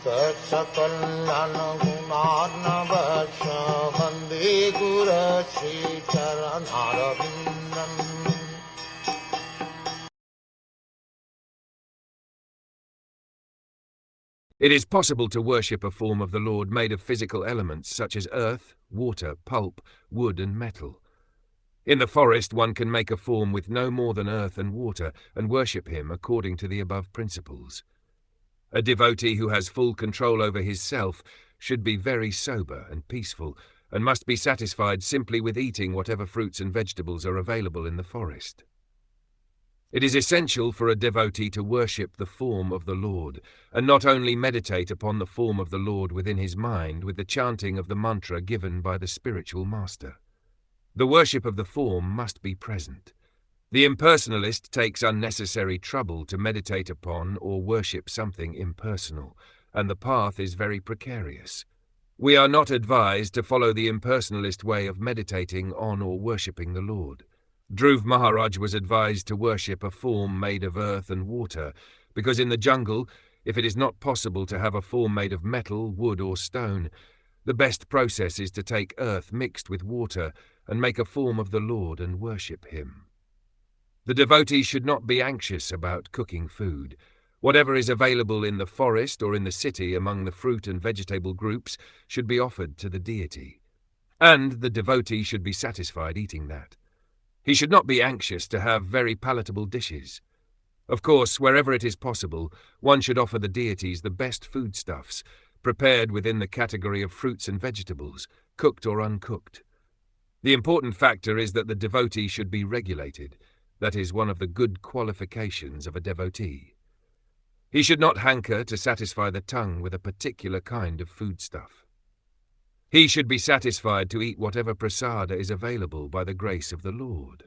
Saksakalyan gunarnavasya Vande Guru Sri Charanarvindam. It is possible to worship a form of the Lord made of physical elements such as earth, water, pulp, wood and metal. In the forest one can make a form with no more than earth and water and worship him according to the above principles. A devotee who has full control over his self should be very sober and peaceful and must be satisfied simply with eating whatever fruits and vegetables are available in the forest. It is essential for a devotee to worship the form of the Lord, and not only meditate upon the form of the Lord within his mind with the chanting of the mantra given by the spiritual master. The worship of the form must be present. The impersonalist takes unnecessary trouble to meditate upon or worship something impersonal, and the path is very precarious. We are not advised to follow the impersonalist way of meditating on or worshipping the Lord. Dhruv Maharaj was advised to worship a form made of earth and water, because in the jungle, if it is not possible to have a form made of metal, wood or stone, the best process is to take earth mixed with water and make a form of the Lord and worship him. The devotee should not be anxious about cooking food. Whatever is available in the forest or in the city among the fruit and vegetable groups should be offered to the deity, and the devotee should be satisfied eating that. He should not be anxious to have very palatable dishes. Of course, wherever it is possible, one should offer the deities the best foodstuffs, prepared within the category of fruits and vegetables, cooked or uncooked. The important factor is that the devotee should be regulated. That is one of the good qualifications of a devotee. He should not hanker to satisfy the tongue with a particular kind of foodstuff. He should be satisfied to eat whatever prasada is available by the grace of the Lord.